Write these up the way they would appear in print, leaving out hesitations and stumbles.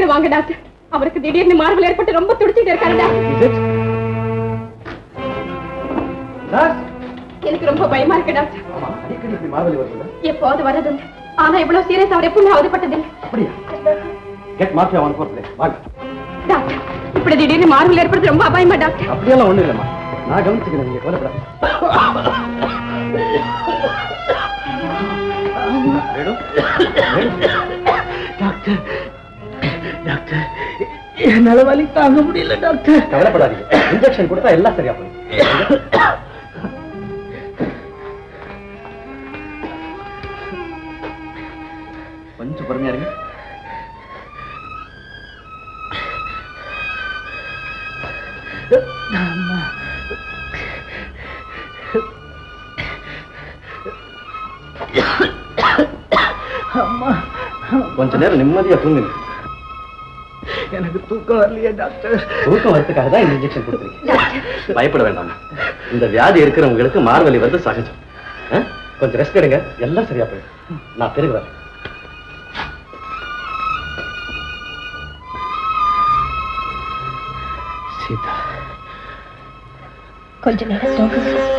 சீக்கிரம் வாங்க டாக்டர். அவருக்கு திடீர்னு மார்பல் ஏற்பட்டு ரொம்ப துடிச்சிட்டு இருக்காரு டாக்டர். எனக்கு ரொம்ப பயமா இருக்கு டாக்டர். எப்போது வரதுண்டு. ஆனா இவ்வளவு சீரியஸ் அவர் எப்பவுமே அவதிப்பட்டதில்லை. டாக்டர் இப்படி திடீர்னு மார்பல் ஏற்படுறது ரொம்ப அபாயமா டாக்டர்? அப்படியெல்லாம் ஒண்ணு இல்லம்மா, நான் கவனிச்சுக்கிறேன், நீங்க கவலைப்படாத. டாக்டர் டாக்டர் என்னால வலி தாங்க முடியல டாக்டர். கவலைப்படாதீங்க, இன்ஜெக்ஷன் கொடுத்தா எல்லாம் சரியா போகும். கொஞ்சம் பொறுமையா இருங்க. கொஞ்ச நேரம் நிம்மதியா தூங்குங்க. எனக்கு தூக்கம் வரலையே டாக்டர். தூக்கம் வரதுக்காக தான் இந்த இன்ஜெக்ஷன் கொடுத்துருக்கேன். பயப்பட வேண்டாம், இந்த வியாதி இருக்கிறவங்களுக்கு மார்வலி வந்து சகஜம். கொஞ்சம் ரெஸ்ட் எடுங்க, எல்லாம் சரியா போயிடும். நான் பிறகு வரேன். சீதா கொஞ்ச நேரம் தூங்குங்க.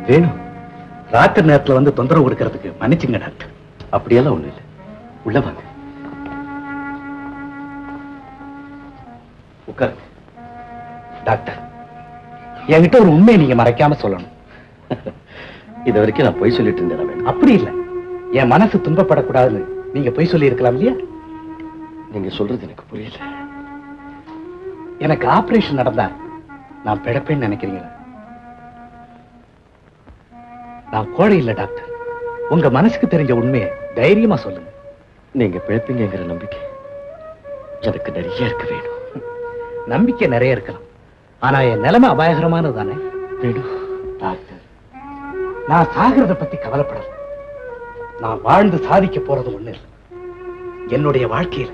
வேணும், ராத்திரி நேரத்துல வந்து தொந்தரவு கொடுக்கறதுக்கு மன்னிச்சுங்க டாக்டர். அப்படியெல்லாம் ஒண்ணு இல்லை, உள்ள வாங்க, உட்காருங்க. டாக்டர், என்கிட்ட ஒரு உண்மையை நீங்க மறைக்காம சொல்லணும். இது வரைக்கும் நான் பொய் சொல்லிட்டு இருந்தேன். அப்படி இல்லை, என் மனசு துன்பப்படக்கூடாதுன்னு நீங்க பொய் சொல்லி இருக்கலாம் இல்லையா? நீங்க சொல்றது எனக்கு புரியல. எனக்கு ஆபரேஷன் நடந்தா நான் பிழைப்பேன்னு நினைக்கிறீங்களா? நான் கோழை இல்ல டாக்டர். உங்க மனசுக்கு தெரிஞ்ச உண்மையை தைரியமா சொல்லுங்க. நீங்க பிழைப்பீங்கிற நம்பிக்கை எனக்கு நிறைய இருக்க வேணும். நம்பிக்கை நிறைய இருக்கலாம், ஆனா என் நிலைமை அபாயகரமானது தானே வேணும். டாக்டர், நான் சாகிறத பத்தி கவலைப்படல. நான் வாழ்ந்து சாதிக்க போறது ஒண்ணு இல்லை. என்னுடைய வாழ்க்கையில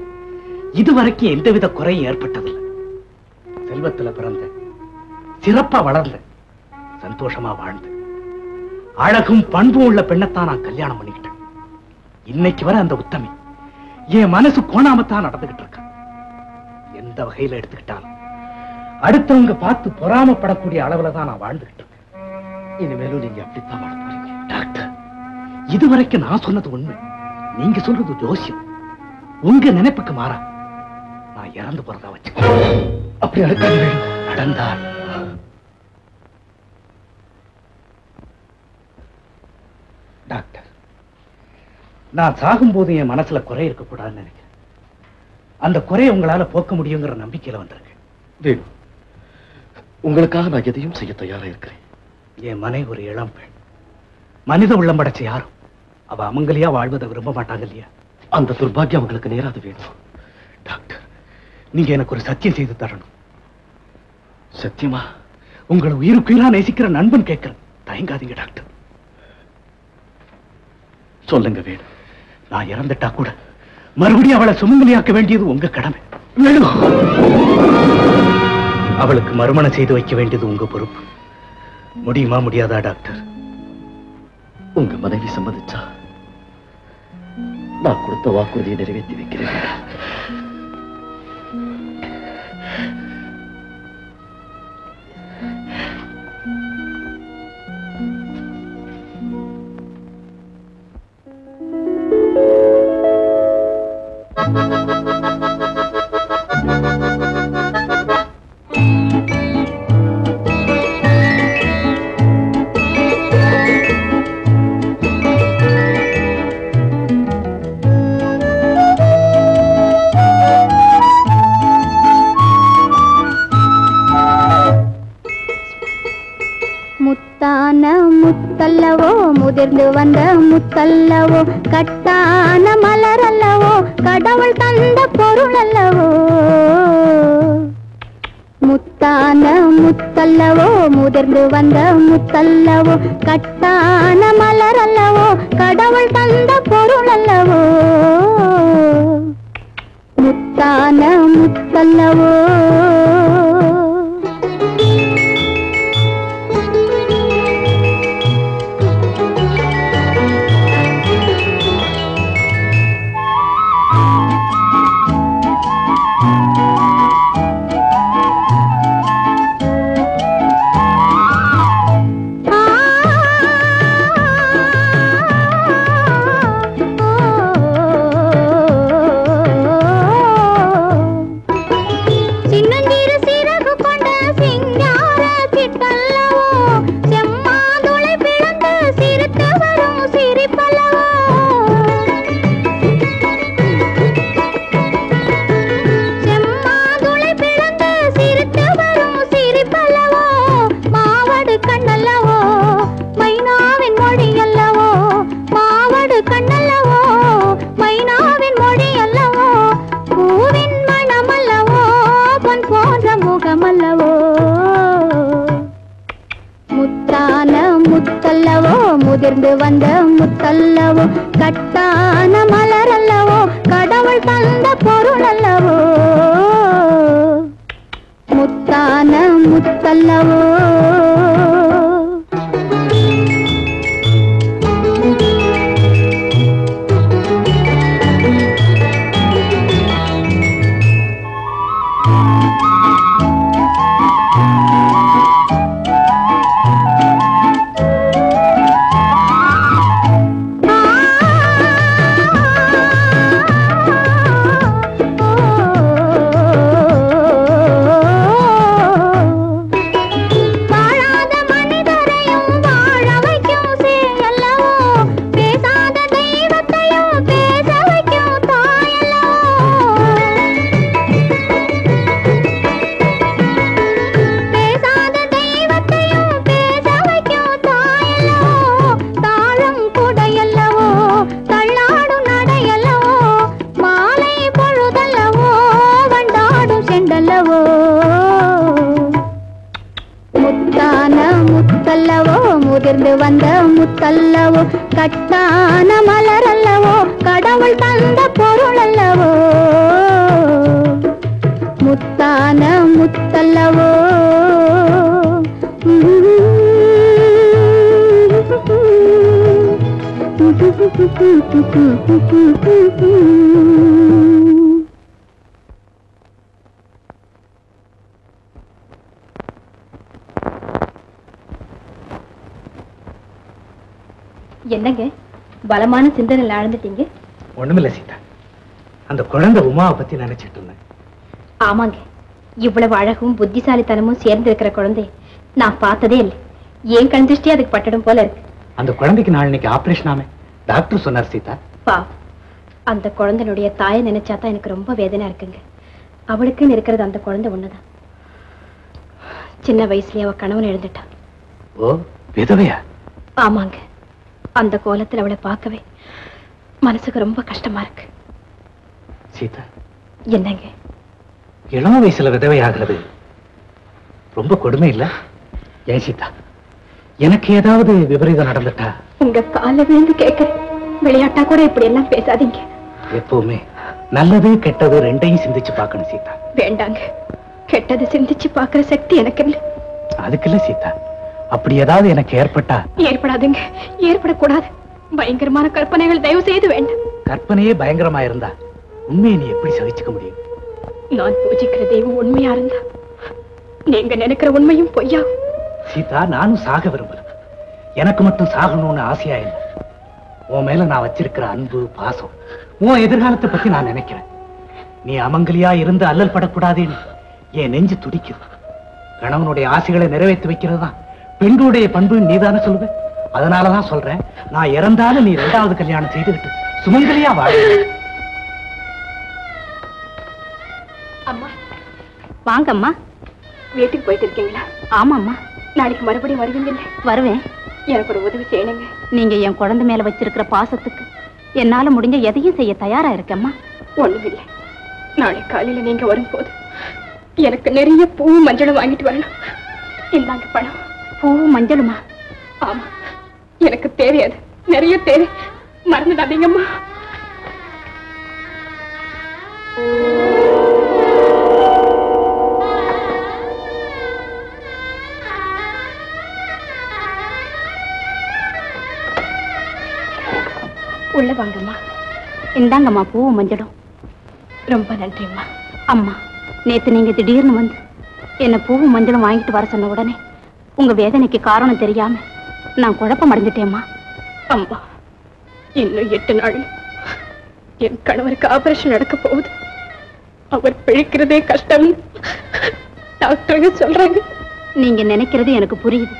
இதுவரைக்கும் எந்தவித குறையும் ஏற்பட்டதில்லை. செல்வத்துல பிறந்த, சிறப்பா வளர்ந்த, சந்தோஷமா வாழ்ந்த, அழகும் பண்பும் உள்ள பெண்ணைத்தான் நான் கல்யாணம் பண்ணிக்கிட்டேன். இன்னைக்கு வர அந்த உத்தமி என் மனசு கோணாமத்தான் நடந்துகிட்டு இருக்க. எந்த வகையில எடுத்துக்கிட்டாலும் அடுத்தவங்க பார்த்து பொறாமப்படக்கூடிய அளவுல தான் நான் வாழ்ந்துகிட்டு இருக்கேன். இனிமேலும் நீங்க அப்படித்தான் வாழ போறீங்க. டாக்டர், இதுவரைக்கும் நான் சொன்னது உண்மை, நீங்க சொல்றது ஜோசியம். உங்க நினைப்புக்கு மாறா நான் இறந்து போறதா வச்சு அப்படி நடந்தால் டாக்டர், நான் சாகும்போது என் மனசுல குறை இருக்கக்கூடாதுன்னு நினைக்கிறேன். அந்த குறையை உங்களால போக்க முடியுங்கிற நம்பிக்கையில வந்திருக்கேன். வேணும், உங்களுக்காக நான் எதையும் செய்ய தயாரா இருக்கிறேன். என் மனை ஒரு இளம் பெண், மனித உள்ளம் படைச்ச யாரும் அவ அமங்கலியா வாழ்வதை விரும்ப மாட்டாங்க இல்லையா? அந்த துர்பாக்கியம் அவங்களுக்கு நேராது வேணும். டாக்டர், நீங்க எனக்கு ஒரு சத்தியம் செய்து தரணும். சத்தியமா? உங்களை உயிருக்குயிரா நேசிக்கிற நண்பன் கேட்கிறேன், தயங்காதீங்க டாக்டர். சொல்லுங்க வேணும், நான் இறந்துட்டா கூட மறுபடியும் அவளை சுமங்கலியாக்க வேண்டியது உங்க கடமை. வேணும், அவளுக்கு மறுமணம் செய்து வைக்க வேண்டியது உங்க பொறுப்பு. முடியுமா முடியாதா டாக்டர்? உங்க மனைவி சம்மதிச்சா நான் கொடுத்த வாக்குறுதியை நிறைவேற்றி வைக்கிறேன். முத்தல்லவோ முதிர்ந்து வந்த முத்தல்லவோ கட்டான மலர் அல்லவோ கடவுள் தந்த பொருள் அல்லவோ முத்தல்லவோ முதிர்ந்து வந்த முத்தல்லவோ கட்டான மலர் அல்லவோ கடவுள் தந்த பொருள் அல்லவோ முத்தான முத்தல்லவோ முதிர்ந்து வந்த முத்தல்லவோ கட்டான மலர் அல்லவோ கடவுள் தந்த பொருள் அல்லவோ முத்தான முத்தல்லவோ முதிர்ந்து வந்த முத்தல்லவோ கட்டான மலர் அல்லவோ கடவுள் தந்த பொருள் அல்லவோ முத்தான முத்தல்லவோ என்னங்க பலமான சிந்தனையில் ஆழ்ந்துட்டீங்க? ஒண்ணுமில்ல சீதா, அந்த குழந்தை உமாவை பத்தி நினைச்சிட்டு இருந்தேன். ஆமாங்க, இவ்வளவு அழகும் புத்திசாலித்தனமும் சேர்ந்து இருக்கிற குழந்தை நான் பார்த்ததே இல்லை. ஏன் கண் திருஷ்டி அதுக்கு பட்டடும் போல இருக்கு. அந்த குழந்தைக்கு நாளைக்கு ஆபரேஷன் ஆமே டாக்டர் சொன்னார் சீதா. அந்த குழந்தைனுடைய தாயை நினைச்சாதான் எனக்கு ரொம்ப வேதனை இருக்குங்க. அவளுக்குன்னு இருக்கிறது அந்த குழந்தை ஒண்ணுதான். சின்ன வயசுலயே அவ கணவன் எழுந்துட்டா. ஓ, விதவையா? ஆமாங்க, அந்த கோலத்துல அவளை பார்க்கவே மனசுக்கு ரொம்ப கஷ்டமா இருக்கு. சீதா, என்னங்க இளம் வயசுல விதவை ஆகிறது ரொம்ப கொடுமை இல்ல? ஏன் சீதா, எனக்கு ஏதாவது விபரீதம் நடந்துட்டா? உங்க கால விழுந்து கேட்க, விளையாட்டா கூட இப்படி எல்லாம் பேசாதீங்க. எப்பவுமே நல்லது கெட்டது ரெண்டையும் சிந்திச்சு பார்க்கணும் சீதா. வேண்டாங்க, கெட்டது சிந்திச்சு பார்க்கிற சக்தி எனக்கு இல்லை. அதுக்கு இல்ல சீதா, அப்படி ஏதாவது எனக்கு ஏற்பட்டா? ஏற்படாதுங்க, ஏற்படக்கூடாது. பயங்கரமான கற்பனைகள் தயவு செய்து வேண்டாம். கற்பனையே பயங்கரமா இருந்தா உண்மையை நீ எப்படி சகிச்சுக்க முடியும்? நான் பூஜிக்கிற தெய்வம் உண்மையா இருந்தா நீங்க நினைக்கிற உண்மையும் பொய்யாகும். சீதா, நானும் சாக விரும்புறேன். எனக்கு மட்டும் சாகணும்னு ஆசையா இல்லை. உன் மேல நான் வச்சிருக்கிற அன்பு பாசம், உன் எதிர்காலத்தை பத்தி நான் நினைக்கிறேன். நீ அமங்கலியா இருந்து அல்லல் படக்கூடாதுன்னு என் நெஞ்சு துடிக்குது. கணவனுடைய ஆசைகளை நிறைவேற்றி வைக்கிறது தான் பெண்களுடைய பண்பு நீதானே சொல்லுவேன். அதனாலதான் சொல்றேன், நான் இறந்தாலும் நீ 2வது கல்யாணம் செய்துவிட்டு சுமங்கலியா வாழ. அம்மா, வாங்கம்மா. வீட்டுக்கு போயிட்டு இருக்கீங்களா? ஆமாம்மா. நாளைக்கு மறுபடியும் வருவீங்கல்ல? வருவேன். எனக்கு ஒரு உதவி செய்யணுங்க. நீங்க என் குழந்தை மேல வச்சிருக்கிற பாசத்துக்கு என்னால முடிஞ்ச எதையும் செய்ய தயாரா இருக்கேம்மா. ஒண்ணுமில்லை, நாளை காலையில நீங்க வரும்போது எனக்கு நிறைய பூ மஞ்சளும் வாங்கிட்டு வரணும். இந்தாங்க பணம். பூவும் மஞ்சளுமா? ஆமா, எனக்கு தேவையாது, நிறைய தேவை, மறந்துடாதீங்கம்மா. உள்ள வாங்கம்மா. இந்தாங்கம்மா பூவும் மஞ்சளும். ரொம்ப நன்றிம்மா. அம்மா, நேத்து நீங்க திடீர்னு வந்து என்ன பூவும் மஞ்சளும் வாங்கிட்டு வர சொன்ன உடனே உங்க வேதனைக்கு காரணம் தெரியாம நான் குழப்பம் அடைஞ்சிட்டேம்மா. அம்மா, இன்னும் 8 நாள் என் கணவருக்கு ஆபரேஷன் நடக்க போகுது. அவர் பிழைக்கிறதே கஷ்டம் டாக்டருங்க சொல்றாங்க. நீங்க நினைக்கிறது எனக்கு புரியுது.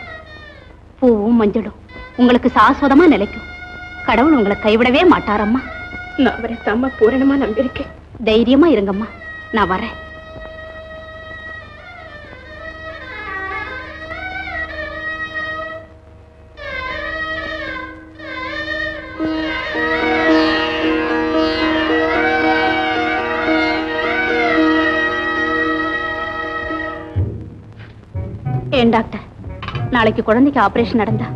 பூவும் மஞ்சளும் உங்களுக்கு சாஸ்வதமா நிலைக்கும். கடவுள் உங்களை கைவிடவே மாட்டாரம்மா. நான் அவரை தாம்மா பூரணமா நம்பியிருக்கேன். தைரியமா இருங்கம்மா, நான் வரேன். ஏன் டாக்டர், நாளைக்கு குழந்தைக்கு ஆபரேஷன் நடந்தா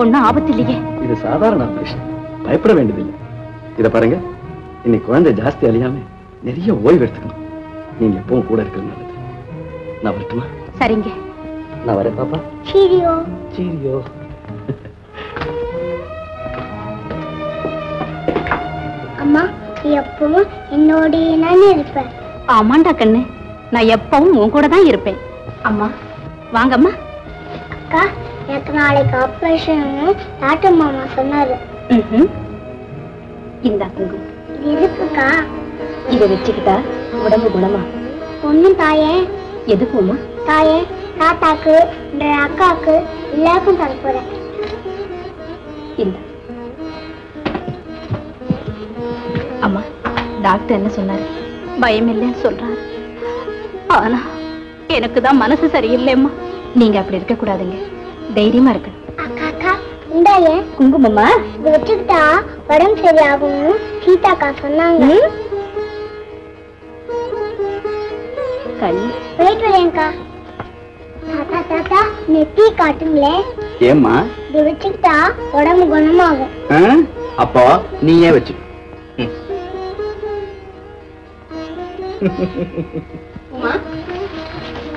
ஒன்னும் ஆபத்து இல்லையே? இது சாதாரண ஆபரேஷன், பயப்பட வேண்டியதில்லை. இத பாருங்க, இன்னைக்கு குழந்தை ஜாஸ்தி அழியாம நிறைய ஓய்வு எடுத்துக்கணும். நீங்க எப்பவும் கூட இருக்கிறது நல்லது. நான் வரட்டுமா? சரிங்க, நான் வரேன் பாப்பா. Cheerio cheerio. அம்மா, எப்பவும் என்னோடய நானே இருப்பேன். ஆமாண்டா கண்ணு, நான் எப்பவும் உன் கூட தான் இருப்பேன். அம்மா வாங்கம்மா. அக்கா, எனக்கு நாளைக்கு ஆபரேஷன் டாக்டர் மாமா சொன்னாரு. இந்த குங்குமம் இது எதுக்குக்கா? இதை வச்சுக்கிட்டா உடம்பு குணமா? ஒண்ணும் தாயே. எதுக்குமா? தாயே, தாத்தாக்கு, இந்த அக்காவுக்கு எல்லாருக்கும் தர போறேன். இந்த அம்மா, டாக்டர் என்ன சொன்னாரு? பயம் இல்லைன்னு சொல்றாரு. ஆனா எனக்கு தான் மனசு சரியில்லைம்மா. நீங்க அப்படி இருக்க கூடாதுங்க, தைரியமா இருக்கணும். அக்கா அக்கா, இந்தாயே குங்குமம்மா. இதை வச்சுக்கிட்டா உடம்பு சரியாகும்னு சீதாக்கா சொன்னாங்க. கண்ணு போயிட்டு வரேன்க்கா. தாத்தா தாத்தா, நெத்தி காட்டுங்களே. ஏம்மா? இதை வச்சுக்கிட்டா உடம்பு குணமாகும். அப்போ நீ ஏன் வச்சு?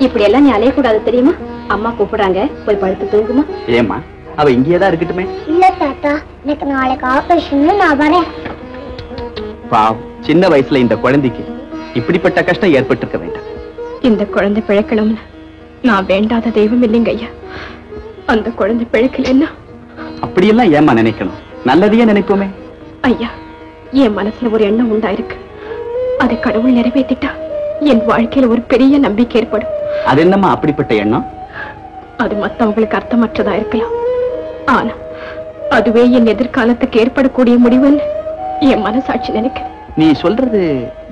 இப்படி எல்லாம் நீ அலையக்கூடாது தெரியுமா? அம்மா கூப்பிடுறாங்க, போய் படுத்து தூங்குமா. ஏம்மா, அவ இங்கேதான் இருக்கட்டுமே. இல்ல தாத்தா, எனக்கு நாளைக்கு ஆபரேஷன், நான் வரேன். பாவம், சின்ன வயசுல இந்த குழந்தைக்கு இப்படிப்பட்ட கஷ்டம் ஏற்பட்டிருக்க வேண்டாம். இந்த குழந்தை பிழைக்கணும்னு நான் வேண்டாத தெய்வம் இல்லைங்க ஐயா. அந்த குழந்தை பிழைக்கலன்னா அப்படியெல்லாம் ஏமா நினைக்கணும்? நல்லதையே நினைப்போமே. ஐயா, என் மனசுல ஒரு எண்ணம் உண்டாயிருக்கு. அதை கடவுள் நிறைவேற்றிட்டா என் வாழ்க்கையில ஒரு பெரிய நம்பிக்கை ஏற்படும். அது என்னம்மா அப்படிப்பட்ட எண்ணம்? அது மத்தவங்களுக்கு அர்த்தமற்றதா இருக்கலாம், ஆனா அதுவே என் எதிர்காலத்துக்கு ஏற்படக்கூடிய முடிவுன்னு என் மனசாட்சி நினைக்க. நீ சொல்றது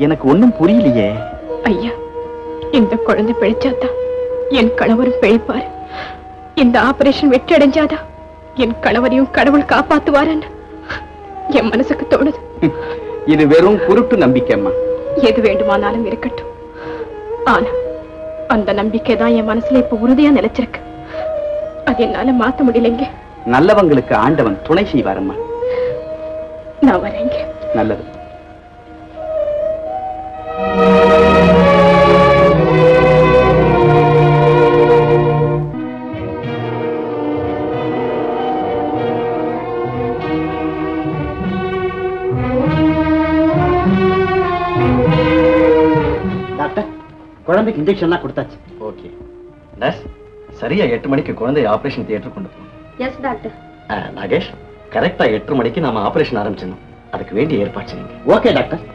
எனக்கு ஒண்ணும் புரியலையே. ஐயா, இந்த குழந்தை பிழைச்சாதான் என் கணவரும் பிழைப்பாரு. இந்த ஆபரேஷன் வெற்றி அடைஞ்சாதான் என் கணவரையும் கடவுள் காப்பாத்துவாருன்னு என் மனசுக்கு தோணுது. இது வெறும் குருட்டு நம்பிக்கைம்மா. எது வேண்டுமானாலும் இருக்கட்டும், ஆனா அந்த நம்பிக்கை தான் என் மனசுல இப்ப உறுதியா நிலைச்சிருக்கு. அது என்னால மாத்த முடியலைங்க. நல்லவங்களுக்கு ஆண்டவன் துணை செய்வாரம்மா. நான் வரேங்க. நல்லது. குழந்தைக்கு இன்ஜெக்ஷன்லாம் கொடுத்தாச்சு. ஓகே நர்ஸ், சரியா 8 மணிக்கு குழந்தை ஆபரேஷன் தியேட்டர் கொண்டு போகணும். Yes doctor. நாகேஷ், கரெக்டா 8 மணிக்கு நாம ஆபரேஷன் ஆரம்பிச்சிடணும். அதுக்கு வேண்டிய ஏற்பாடு செய்யுங்க. Okay doctor.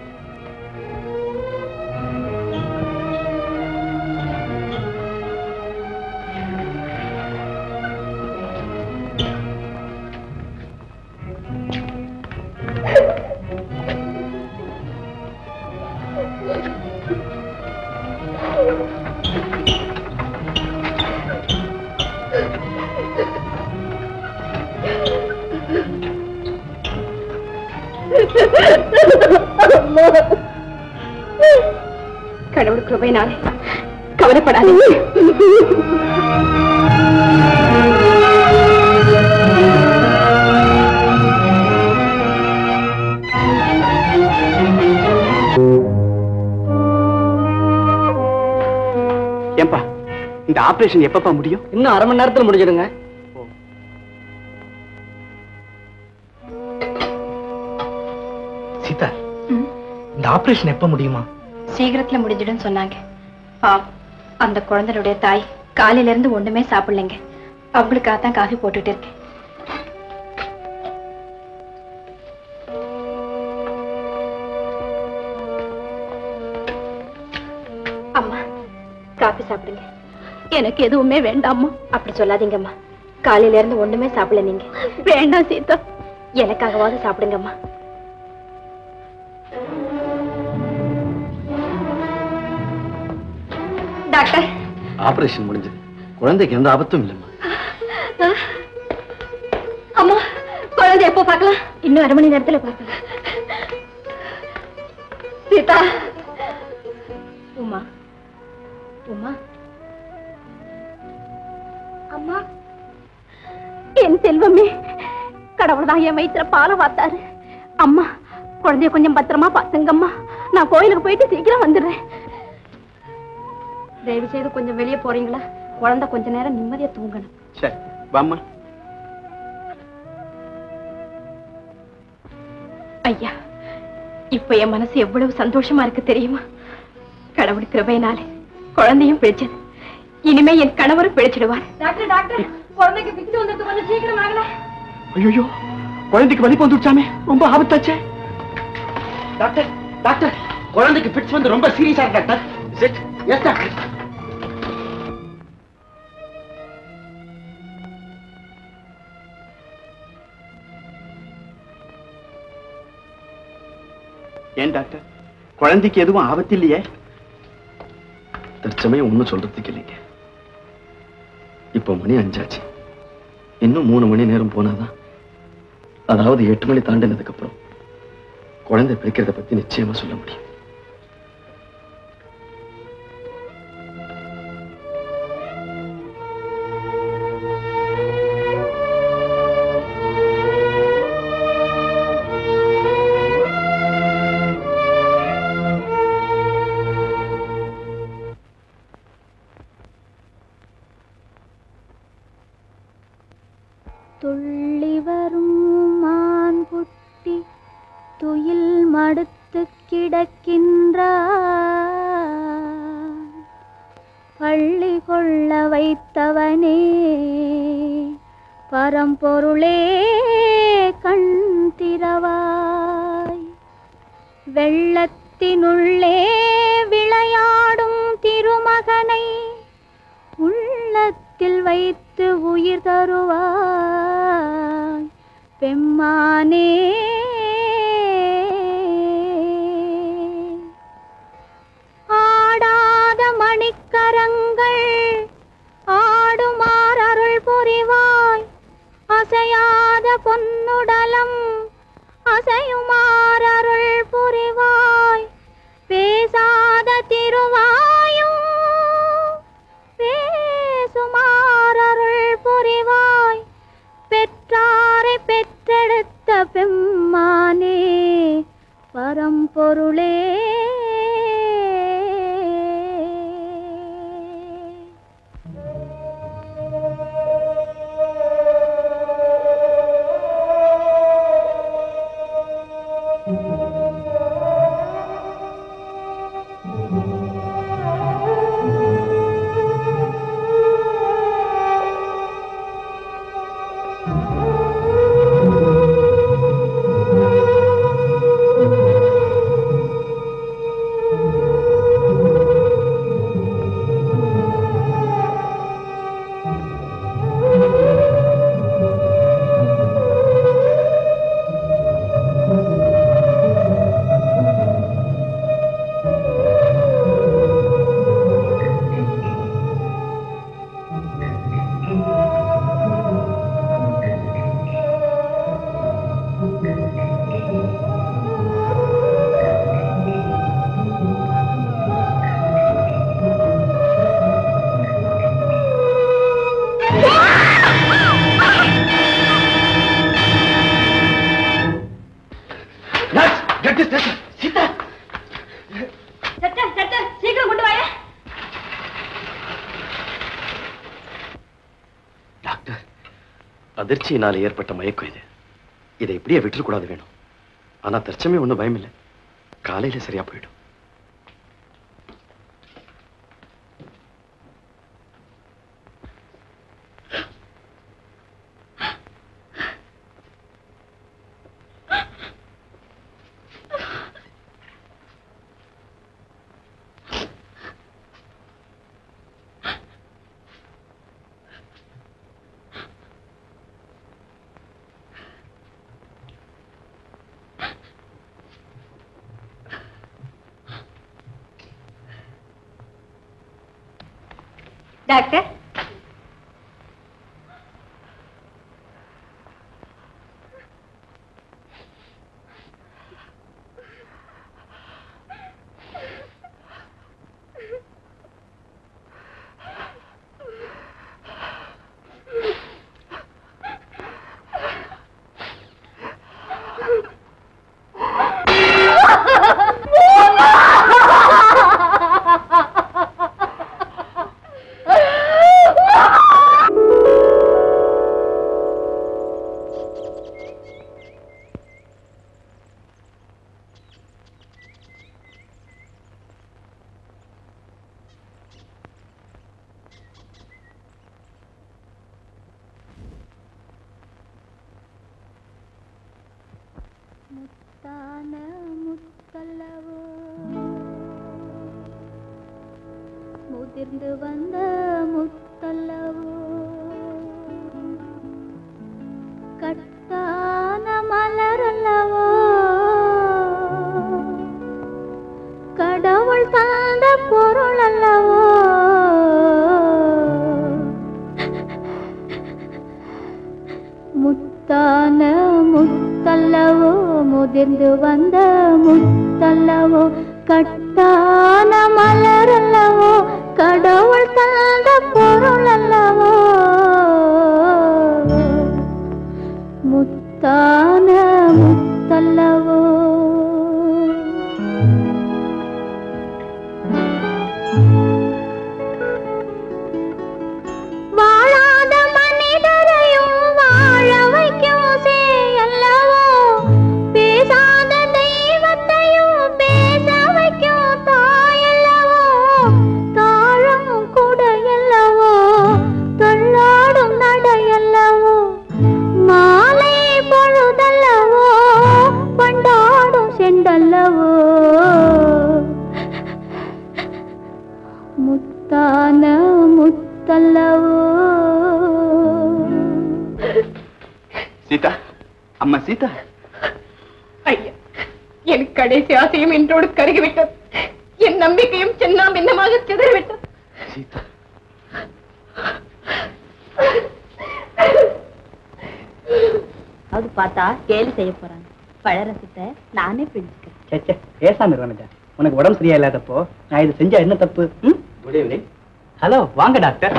கடவுள் கிருபையினாலே கவலைப்படாதீங்க. ஏன்பா இந்த ஆபரேஷன் எப்பப்பா முடியும்? இன்னும் அரை மணி நேரத்துல முடிஞ்சிடுங்க. சீதா, இந்த ஆபரேஷன் எப்ப முடியுமா? சீக்கிரத்துல முடிஞ்சிடும் சொன்னாங்க. அந்த குழந்தையுடைய தாய் காலையில இருந்து ஒண்ணுமே சாப்பிடலைங்க. அவங்களுக்காகத்தான் காஃபி போட்டுட்டு இருக்கேன். அம்மா, காஃபி சாப்பிடுங்க. எனக்கு எதுவுமே வேண்டாம்மா. அப்படி சொல்லாதீங்கம்மா. காலையில இருந்து ஒண்ணுமே சாப்பிடல நீங்க. வேண்டாம் சீதா, எனக்காகவாவது சாப்பிடுங்கம்மா. டாக்டர், ஆபரேஷன் முடிஞ்சது. குழந்தைக்கு எந்த ஆபத்தும் இல்லைம்மா. அம்மா, குழந்தை எப்போ பார்க்கலாம்? இன்னும் அரை மணி நேரத்துல பார்க்கலாம். சீதா. உமா, உமா. அம்மா, என் செல்வமே, கடவுள் தான் என் வயிற்றுல பாலை பார்த்தாரு. அம்மா, குழந்தைய கொஞ்சம் பத்திரமா பாத்துங்கம்மா. நான் கோயிலுக்கு போயிட்டு சீக்கிரம் வந்துடுறேன். தயவு செய்து கொஞ்சம் வெளியே போறீங்களா? குழந்தை கொஞ்ச நேரம் நிம்மதியா தூங்கணும். சரி வாம்மா. ஐயா, இப்ப என் மனசு எவ்வளவு சந்தோஷமா இருக்கு தெரியுமா? கடவுள் கிருபையினாலே குழந்தையும் பிழைச்சது. இனிமே என் கணவரும் பிழைச்சிடுவார். டாக்டர், டாக்டர், குழந்தைக்கு பிச்சு வந்துட்டு கொஞ்சம் சீக்கிரம் ஆகல. ஐயோ, குழந்தைக்கு வலிப்பு வந்துடுச்சாமே, ரொம்ப ஆபத்தாச்சே. டாக்டர், டாக்டர், குழந்தைக்கு பிட்ஸ் வந்து ரொம்ப சீரியஸா இருக்கு டாக்டர். Yes doctor. ஏன் டாக்டர், குழந்தைக்கு எதுவும் ஆபத்து இல்லையே? தற்சமயம் ஒன்றும் சொல்றதுக்கு இல்லைங்க. இப்போ மணி 5 ஆச்சு. இன்னும் 3 மணி நேரம் போனாதான், அதாவது 8 மணி தாண்டினதுக்கு அப்புறம் குழந்தை பிடிக்கிறத பத்தி நிச்சயமா சொல்ல முடியும். துள்ளி வரும் மான் குட்டி துயில் மடுத்து கிடக்கின்றான். பள்ளி கொள்ள வைத்தவனே பரம்பொருளே கண் திறவாய். வெள்ளத்தினுள்ளே விளையாடும் திருமகனை உள்ளத்தில் வைத்து உயிர் தருவாய் பெம்மானே. ஆடாத மணிக்கரங்கள் ஆடுமாறு அருள் புரிவாய். அசையாத பொன்னுடலம் அசையுமாறு அருள் புரிவாய். பேசாத திருவாயும் பேசுமாறருள் புரிவாய். பெற்றாரை பெற்றெடுத்த பெம்மா அதிர்ச்சியினால ஏற்பட்ட மயக்கம் இது. இதை இப்படியே விட்டுறக்கூடாது வேணும். ஆனா தற்சமே ஒண்ணும் பயம் இல்லை. காலையில சரியா போயிடும். டாக்டர், முத்தான முத்தல்லவோ முதிர்ந்து வந்த முத்தல்லவோ கட்டான மலரல்லவோ கடவுள் தந்த பொருள் அல்லவோ முத்தான முத்தல்லவோ முதிர்ந்து வந்த முத்தல்லவோ கட்டான மலரல்லவோ கடவுள் தந்த பொருள் அல்லவோ முத்தான முத்தல்லவோ வாழாத மனிதரையும் வாழ வைக்கும் சேயல்லவோ பேசாத தெய்வத்தையும் பேச வைக்கும் தாயல்லவோ தாழம் குடையல்லவோ தள்ளாடும் நடையல்லவோ மாலை பொழுதல்லவோ கொண்டாடும் செண்டல்லவோ முத்தான முத்தல்லவோ. சீதா, அம்மா சீதா. ஐயா, என் கடைசி ஆசையும் இன்றோடு கருகிவிட்டது. என் நம்பிக்கையும் சின்ன பின்னமாக சிதறிவிட்டது. சீதா, அது பார்த்தா கேலி செய்ய போறாங்க. பழரசத்தை நானே பிடிச்சுக்கிறேன். பேசாம இருவானுங்க. உனக்கு உடம்பு சரியா இல்லாதப்போ நான் இது செஞ்சா என்ன தப்பு? Good evening. ஹலோ, வாங்க doctor.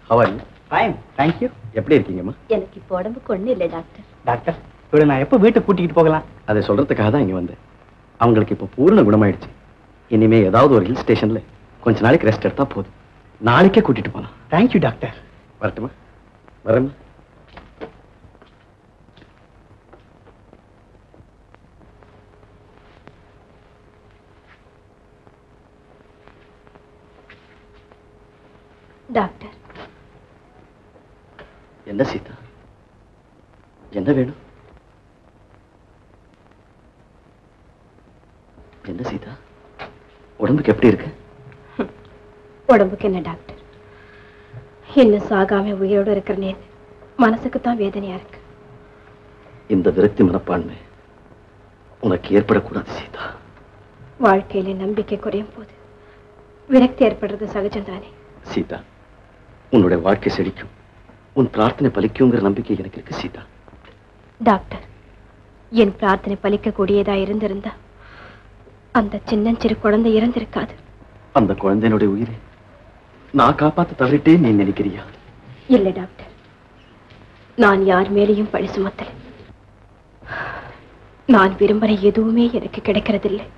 How are you? Fine, thank you. எப்படி இருக்கீங்கம்மா? எனக்கு இப்போ உடம்புக்கு ஒண்ணு இல்லை டாக்டர். டாக்டர், இவளை நான் எப்போ வீட்டுக்கு கூட்டிகிட்டு போகலாம்? அதை சொல்றதுக்காக தான் இங்க வந்தேன். அவங்களுக்கு இப்போ பூர்ண குணமாயிடுச்சு. இனிமே ஏதாவது ஒரு ஹில் ஸ்டேஷன்ல கொஞ்ச நாளைக்கு ரெஸ்ட் எடுத்தா போதும். நாளைக்கே கூட்டிட்டு போலாம். Thank you doctor. வரட்டுமா? வரேம்மா. டாக்டர், என்ன சீதா, என்ன வேணும்? என்ன சீதா, உடம்புக்கு எப்படி இருக்கு? உடம்புக்கு என்ன டாக்டர், இன்னும் சாகாம உயிரோடு இருக்கிறனே, மனசுக்கு தான் வேதனையா இருக்கு. இந்த விரக்தி மனப்பான்மை உனக்கு ஏற்படக்கூடாது சீதா. வாழ்க்கையில நம்பிக்கை குறையும் போது விரக்தி ஏற்படுறது சகஜம் தானே. சீதா, உன்னுடைய வாழ்க்கை செழிக்கும், உன் பிரார்த்தனை பலிக்குங்கிற நம்பிக்கை எனக்கு இருக்கு சீதா. டாக்டர், என் பிரார்த்தனை பலிக்க கூடியதா இருந்திருந்தா அந்த சின்னஞ்சிறு குழந்தை இறந்திருக்காது. அந்த குழந்தையினுடைய உயிரை நான் காப்பாத்த தவறிட்டே நீ நினைக்கிறியா? இல்லை டாக்டர், நான் யார் மேலேயும் பழி சுமத்தல. நான் விரும்புற எதுவுமே எனக்கு கிடைக்கிறதில்லை.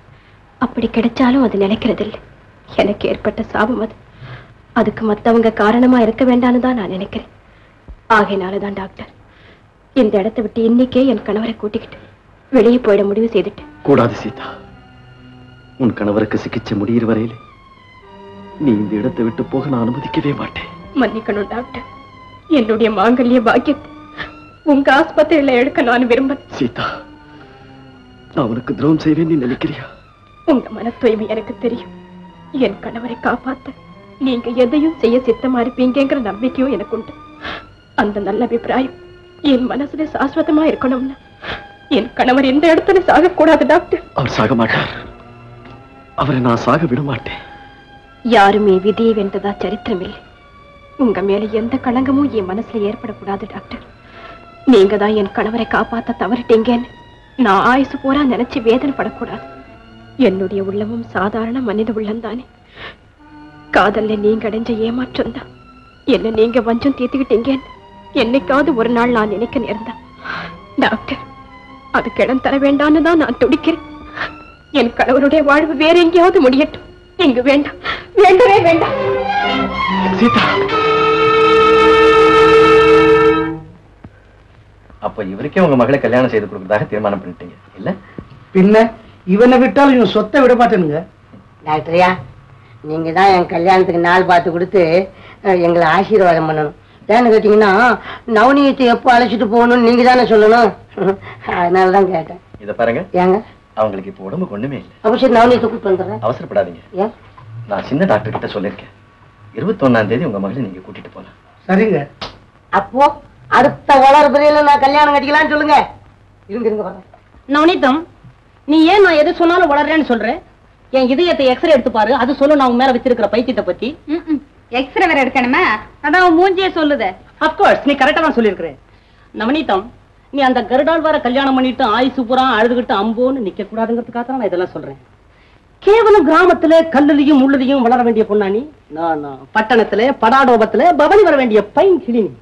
அப்படி கிடைச்சாலும் அது நினைக்கிறதில்லை. எனக்கு ஏற்பட்ட சாபம் அது. அதுக்கு மத்தவங்க காரணமா இருக்க வேண்டான்னு தான் நான் நினைக்கிறேன். ஆகையினாலதான் டாக்டர், இந்த இடத்தை விட்டு இன்னைக்கே என் கணவரை கூட்டிக்கிட்டு வெளியே போயிட முடிவு செய்துட்டு. கூடாது சீதா, உன் கணவருக்கு சிகிச்சை முடிகிற வரையிலே நீ இந்த இடத்தை விட்டு போக நான் அனுமதிக்கவே மாட்டேன். மன்னிக்கணும் டாக்டர், என்னுடைய மாங்கல்ய பாக்கியத்தை உங்க ஆஸ்பத்திரியில எடுக்க நான் விரும்புறேன். சீதா, நான் உனக்கு துரோகம் செய்வேன் நீ நினைக்கிறியா? உங்க மன தூய்மை எனக்கு தெரியும். என் கணவரை காப்பாத்த நீங்க எதையும் செய்ய சித்தமா இருப்பீங்கிற நம்பிக்கையும் எனக்கு உண்டு. அந்த நல்ல அபிப்பிராயம் என் மனசுல சாஸ்வதமா இருக்கணும்னா என் கணவர் எந்த இடத்துல சாகக்கூடாது டாக்டர். அவர் சாக மாட்டார். அவரை நான் சாக விட மாட்டேன். யாருமே விதியை வென்றதா சரித்திரம் இல்லை. உங்க மேல எந்த களங்கமும் என் மனசுல ஏற்படக்கூடாது டாக்டர். நீங்க தான் என் கணவரை காப்பாத்த தவறிட்டீங்கன்னு நான் ஆயுசு பூரா நினைச்சு வேதனைப்படக்கூடாது. என்னுடைய உள்ளமும் சாதாரண மனித உள்ளம்தானே. காதல்ல நீங்க அடைஞ்ச ஏமாற்றம் தான் என்ன நீங்க வஞ்சம் தீர்த்துக்கிட்டீங்கன்னு என்னைக்காவது ஒரு நாள் நான் நினைக்க நேர்ந்தேன் டாக்டர். அதுக்கு இடம் தர வேண்டான்னு தான் நான் துடிக்கிறேன். என் கணவருடைய வாழ்வு வேற எங்கேயாவது முடியட்டும். இங்கு வேண்டாம், வேண்டவே வேண்டாம். சீதா, அப்ப இவருக்கே உங்க மகளை கல்யாணம் செய்து கொடுக்கறதாக தீர்மானம் பண்ணிட்டீங்க இல்ல? பின்ன இவனை விட்டாலும் இவன் சொத்தை விட மாட்டேனுங்க. டாக்டரையா, நீங்க தான் என் கல்யாணத்துக்கு நாள் பார்த்து கொடுத்து எங்களை ஆசீர்வாதம் பண்ணணும். ஏன்னு கேட்டீங்கன்னா நவனியத்தை எப்போ அழைச்சிட்டு போகணும்னு நீங்க தானே சொல்லணும். அதனாலதான் கேட்டேன். இத பாருங்க, ஏங்க அவங்களுக்கு இப்ப உடம்பு ஒண்ணுமே இல்லை. அப்ப சரி நவனியத்தை கூப்பிட்டு வந்துடுறேன். அவசரப்படாதீங்க. ஏன்? நான் சின்ன டாக்டர் கிட்ட சொல்லிருக்கேன். 21ஆம் தேதி உங்க மகளை நீங்க கூட்டிட்டு போலாம். சரிங்க. அப்போ அடுத்த வளர்பிறையில நான் கல்யாணம் கட்டிக்கலாம்னு சொல்லுங்க. இருங்க வரேன். நவநீதம், நீ ஏன் நான் எது சொன்னாலும் வளர்றேன்னு சொல்றேன்? என் இதயத்தை எக்ஸ்ரே எடுத்து பாரு, அது சொல்லு நான் உன் மேல வச்சிருக்கிற பைத்தியத்தை பத்தி. எக்ஸ்ரே வேற எடுக்கணுமா? அதான் மூஞ்சியே சொல்லுது. அப்கோர்ஸ் நீ கரெக்டா தான் சொல்லியிருக்கிறேன். நவநீதம், நீ அந்த கருடால் வர கல்யாணம் பண்ணிட்டு ஆயுசு பூரா அழுதுகிட்டு அம்போன்னு நிக்க கூடாதுங்கிறதுக்காக நான் இதெல்லாம் சொல்றேன். கேவலம் கிராமத்துல கல்லுலையும் முள்ளுலையும் வளர வேண்டிய பொண்ணாணி, நான் பட்டணத்துல படாடோபத்துல பவனி வர வேண்டிய பைன் கிளினி.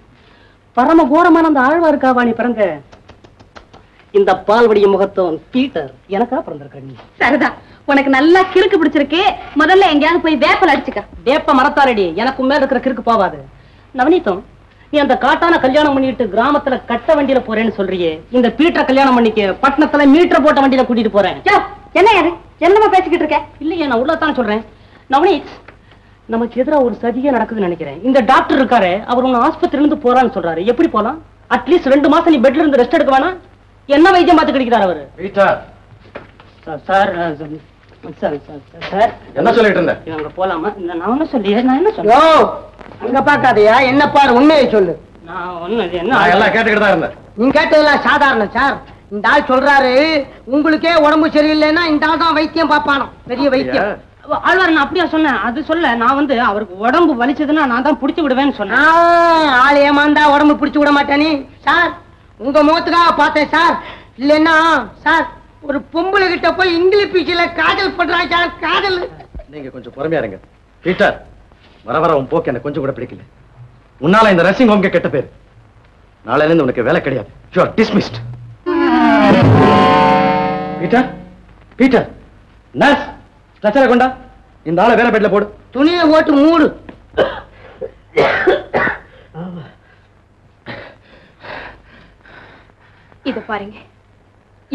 பரம கோரமான அந்த ஆழ்வாருக்காவா நீ பிறந்த? இந்த பால்வடிய முகத்தோன் பீட்டர் எனக்கா பிறந்திருக்க நீ. சரிதான், உனக்கு நல்லா கிறுக்கு பிடிச்சிருக்கு. முதல்ல எங்கேயாவது போய் வேப்பல் அடிச்சுக்க. வேப்ப மரத்தாரடி, எனக்கு மேல இருக்கிற கிறுக்கு போவாது. நவநீதம், நீ அந்த காட்டான கல்யாணம் பண்ணிட்டு கிராமத்துல கட்ட வண்டியில போறேன்னு சொல்றியே, இந்த பீட்டரை கல்யாணம் பண்ணிக்க பட்டணத்துல மீட்டர் போட்ட வண்டியில கூட்டிட்டு போறேன். என்ன யாரு என்னமா பேசிக்கிட்டு இருக்க? இல்லையே, நான் உள்ளதான் சொல்றேன். நவநீத், நமக்கு எதிராக ஒரு சதியே நடக்குதுன்னு நினைக்கிறேன். இந்த டாக்டர் இருக்காரு, அவர் உன்னை ஆஸ்பத்திரில இருந்து போறான்னு சொல்றாரு. எப்படி போலாம்? அட்லீஸ்ட் 2 மாசம் நீ பெட்ல இருந்து ரெஸ்ட் எடுக்க வேணாம்? என்ன வைத்தியம் பார்த்து கிடைக்கிறார் அவரு? சார் என்ன சொல்லிட்டு இருந்த? இவங்க போலாமா? நான் ஒண்ணு சொல்லியே, நான் என்ன சொல்ல? அங்க பாக்காதையா, என்ன பாரு, உண்மையை சொல்லு. நான் ஒண்ணு என்ன எல்லாம் கேட்டுக்கிட்டு தான் இருந்தேன். நீங்க கேட்டதெல்லாம் சாதாரணம் சார். இந்த ஆள் சொல்றாரு உங்களுக்கே உடம்பு சரியில்லைன்னா இந்த ஆள் தான் வைத்தியம் பார்ப்பானோ, பெரிய வைத்தியம். ஆழ்வார், நான் அப்படியா சொன்னேன்? அது சொல்ல, நான் வந்து அவருக்கு உடம்பு வலிச்சதுன்னா நான் தான் புடிச்சு விடுவேன்னு சொன்னேன். ஆள் ஏமாந்தா உடம்பு பிடிச்சு விட மாட்டேனே சார். உங்க முகத்துக்காக பார்த்தேன் சார். இல்லைன்னா சார், ஒரு பொம்பளை கிட்ட போய் இங்கிலீஷ் பீச்சில காதல் பண்றாங்க சார். காதல். நீங்க கொஞ்சம் பொறுமையா இருங்க. பீட்டர், வர வர உன் போக்கு எனக்கு கொஞ்சம் கூட பிடிக்கல. உன்னால இந்த நர்சிங் ஹோம்க்கு கெட்ட பேர். நாளையில இருந்து உனக்கு வேலை கிடையாது. You are dismissed. Peter, Peter, nurse ஸ்ட்ரெச்சரை கொண்டா. இந்த ஆளை வேலை பெட்ல போடு. துணியை ஓட்டு மூடு. இது பாருங்க,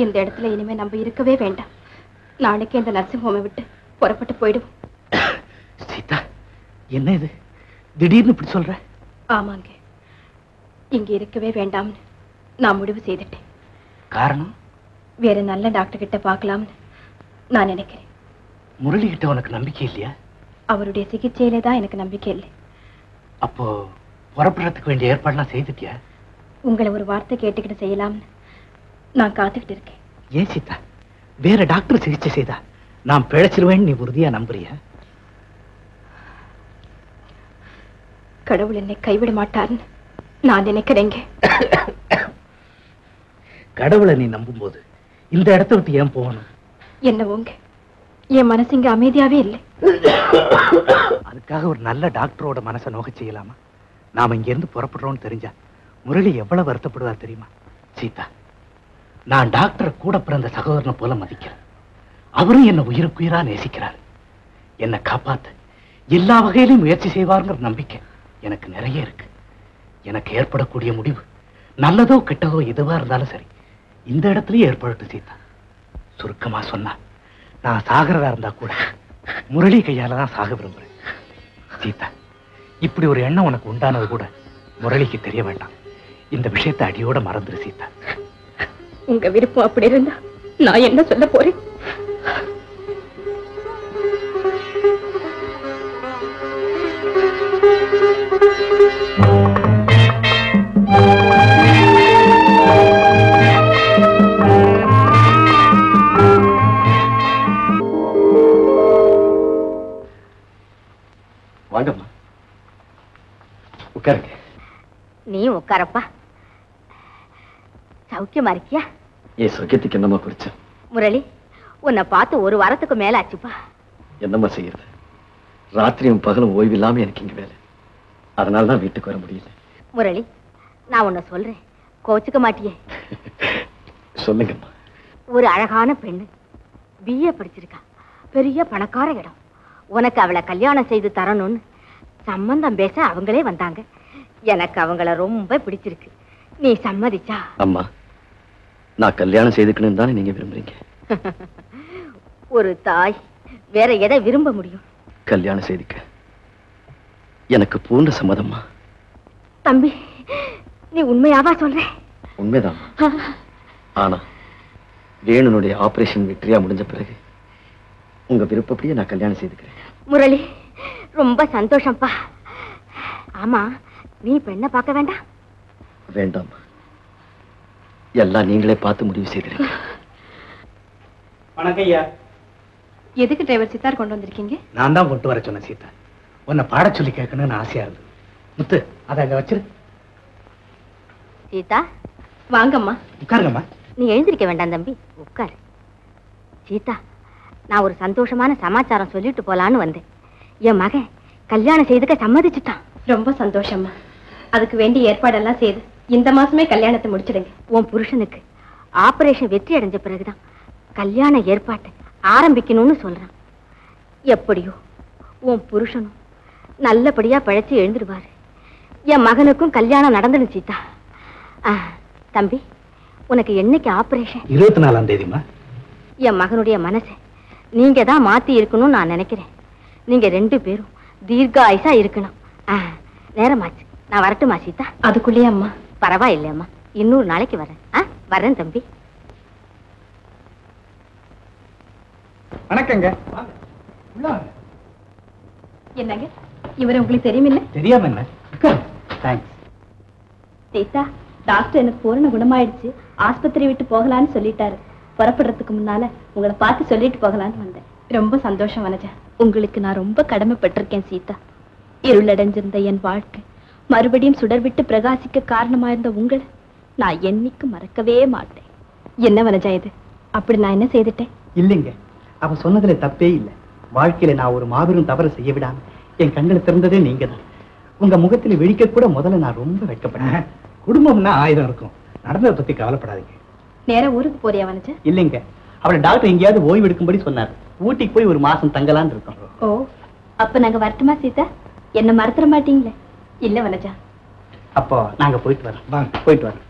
இந்த இடத்துல இனிமே நம்ம இருக்கவே வேண்டாம். நாளைக்கு இந்த நர்சிங் ஹோமை விட்டு புறப்பட்டு போயிடுவோம். சீதா, என்ன இது திடீர்னு இப்படி சொல்ற? ஆமாங்க, இங்க இருக்கவே வேண்டாம்னு நான் முடிவு செய்துட்டேன். காரணம்? வேற நல்ல டாக்டர் கிட்ட பார்க்கலாம்னு நான் நினைக்கிறேன். முரளி கிட்ட உனக்கு நம்பிக்கை இல்லையா? அவருடைய சிகிச்சையிலே தான் எனக்கு நம்பிக்கை இல்லை. அப்போ புறப்படுறதுக்கு வேண்டிய ஏற்பாடுலாம் செய்துட்டியா? உங்களை ஒரு வார்த்தை கேட்டுக்கிட்டு செய்யலாம்னு நான் காத்துக்கிட்டு இருக்கேன். ஏன் சீதா, வேற டாக்டர் சிகிச்சை செய்தா நான் பிழைச்சிருவேன்னு நீ உறுதியா நம்புறியா? கடவுள் என்னை கைவிட மாட்டார்னு நான் நினைக்கிறேங்க. கடவுளை நீ நம்பும் போது இந்த இடத்தை விட்டு ஏன் போகணும்? என்னவோங்க, என் மனசு இங்க அமைதியாவே இல்லை. அதுக்காக ஒரு நல்ல டாக்டரோட மனசை நோக செய்யலாமா? நாம இங்க இருந்து புறப்படுறோம்னு தெரிஞ்சா முரளி எவ்வளவு வருத்தப்படுவார் தெரியுமா? சீதா, நான் டாக்டரை கூட பிறந்த சகோதரனை போல மதிக்கிறேன். அவரும் என்ன உயிருக்குயிரா நேசிக்கிறார். என்னை காப்பாத்த எல்லா வகையிலும் முயற்சி செய்வாருங்கிற நம்பிக்கை எனக்கு நிறைய இருக்கு. எனக்கு ஏற்படக்கூடிய முடிவு நல்லதோ கெட்டதோ எதுவா இருந்தாலும் சரி இந்த இடத்துலயே ஏற்பட்டு சீதா. சுருக்கமா சொன்னா நான் சாகிறதா இருந்தா கூட முரளி கையால தான் சாக விரும்புறேன். சீதா, இப்படி ஒரு எண்ணம் உனக்கு உண்டானது கூட முரளிக்கு தெரிய வேண்டாம். இந்த விஷயத்தை அடியோட மறந்துரு சீதா. உங்க விருப்பம் அப்படி இருந்தா நான் என்ன சொல்ல போறேன்? வாங்கம்மா, உட்காருங்க. நீ உட்காரப்பா. சௌக்கியமா இருக்கியா? ஏன் சௌக்கியத்துக்கு என்னம்மா குறிச்ச? முரளி, உன்னை பார்த்து ஒரு வாரத்துக்கு மேல ஆச்சுப்பா. என்னம்மா செய்யறது? ராத்திரியும் பகலும் ஓய்வு இல்லாம எனக்கு இங்க வேலை. அதனாலதான் வீட்டுக்கு வர முடியல. முரளி, நான் உன்னை சொல்றேன், கோச்சுக்க மாட்டியே? சொல்லுங்கம்மா. ஒரு அழகான பெண்ணு, BA படிச்சிருக்கா, பெரிய பணக்கார இடம். உனக்கு அவளை கல்யாணம் செய்து தரணும்னு சம்பந்தம் பேச அவங்களே வந்தாங்க. எனக்கு அவங்கள ரொம்ப பிடிச்சிருக்கு. நீ சம்மதிச்சா? அம்மா, நான் கல்யாணம் செய்துக்கணும் தானே நீங்க விரும்புறீங்க? ஒரு தாய் வேற எதை விரும்ப முடியும்? கல்யாணம் செய்துக்க எனக்கு பூர்ண சம்மதம்மா. தம்பி, நீ உண்மையாவா சொல்ற? உண்மைதான். ஆனா வேணுனுடைய ஆபரேஷன் வெற்றியா முடிஞ்ச பிறகு உங்க விருப்பப்படியே நான் கல்யாணம் செய்துக்கிறேன். முரளி, ரொம்ப சந்தோஷம்ப்பா. ஆமா, நீ பெண்ணை பார்க்க வேண்டாம்? வேண்டாம், எல்லாம் நீங்களே பார்த்து முடிவு செய்திருங்க. வணக்கம் ஐயா. எதுக்கு டிரைவர் சித்தார் கொண்டு வந்திருக்கீங்க? நான் தான் கொண்டு வர சொன்னேன் சீதா. உன்னை பாட சொல்லி கேட்கணும்னு ஆசையா இருந்தது. முத்து, அதை அங்க வச்சிரு. சீதா, வாங்கம்மா. உட்காருங்கம்மா. நீ எழுந்திருக்க வேண்டாம் தம்பி, உட்காரு. சீதா, நான் ஒரு சந்தோஷமான சமாச்சாரம் சொல்லிட்டு போலான்னு வந்தேன். என் மகன் கல்யாணம் செய்துக்க சம்மதிச்சுட்டான். ரொம்ப சந்தோஷம்மா. அதுக்கு வேண்டிய ஏற்பாடெல்லாம் செய்து இந்த மாசமே கல்யாணத்தை முடிச்சிடுங்க. உன் புருஷனுக்கு ஆபரேஷன் வெற்றி அடைஞ்ச பிறகுதான் கல்யாண ஏற்பாட்டை ஆரம்பிக்கணும்னு சொல்றான். எப்படியோ உன் புருஷனும் நல்லபடியா பழைச்சு எழுந்துடுவாரு. என் மகனுக்கும் கல்யாணம் நடந்துடும் சீதா. தம்பி, உனக்கு என்னைக்கு ஆபரேஷன்? 24ஆம் தேதிமா. என் மகனுடைய மனசை நீங்க தான் மாத்தி இருக்கணும்னு நான் நினைக்கிறேன். நீங்க 2 பேரும் தீர்க்க ஆயுசா இருக்கணும். நேரமாச்சு, நான் வரட்டுமா சீதா? அதுக்குள்ளேயே அம்மா? பரவாயில்லையம்மா, இன்னொரு நாளைக்கு வரேன். வரேன் தம்பி. வணக்கங்க. என்னங்க, இவரை உங்களுக்கு தெரியுமில்ல? தெரியாம என்ன? தேங்க்ஸ். சீதா, டாக்டர் எனக்கு பூரண குணமாயிடுச்சு, ஆஸ்பத்திரி விட்டு போகலான்னு சொல்லிட்டாரு. புறப்படுறதுக்கு முன்னால உங்களை பார்த்து சொல்லிட்டு போகலான்னு வந்தேன். ரொம்ப சந்தோஷம் வனஜா. உங்களுக்கு நான் ரொம்ப கடமைப்பட்டிருக்கேன் சீதா. இருளடைஞ்சிருந்த என் வாழ்க்கை மறுபடியும் சுடர் விட்டு பிரகாசிக்க காரணமாயிருந்த உங்களை நான் என்னைக்கு மறக்கவே மாட்டேன். என்ன வனஜா இது? அப்படி நான் என்ன செய்துட்டேன்? இல்லைங்க, அவ சொன்னதுல தப்பே இல்லை. வாழ்க்கையில நான் ஒரு மாபெரும் தவறு செய்ய விடாம என் கண்களை திறந்ததே நீங்க தான். உங்க முகத்துல வெடிக்க கூட முதல்ல நான் ரொம்ப வெட்கப்பட்டேன். குடும்பம்னா 1000 இருக்கும். நடந்ததை பத்தி கவலைப்படாதீங்க. நேரா ஊருக்கு போறியா வனஜா? இல்லைங்க, அவளை டாக்டர் எங்கேயாவது ஓய்வு எடுக்கும்படி சொன்னார். ஊட்டிக்கு போய் ஒரு மாசம் தங்கலான்னு இருக்கோம். ஓ, அப்ப நாங்க வரட்டுமா சீதா? என்ன மறந்துட மாட்டீங்களே? இல்ல வனஜா. அப்போ நாங்க போயிட்டு வரோம். வாங்க. போயிட்டு வரோம்.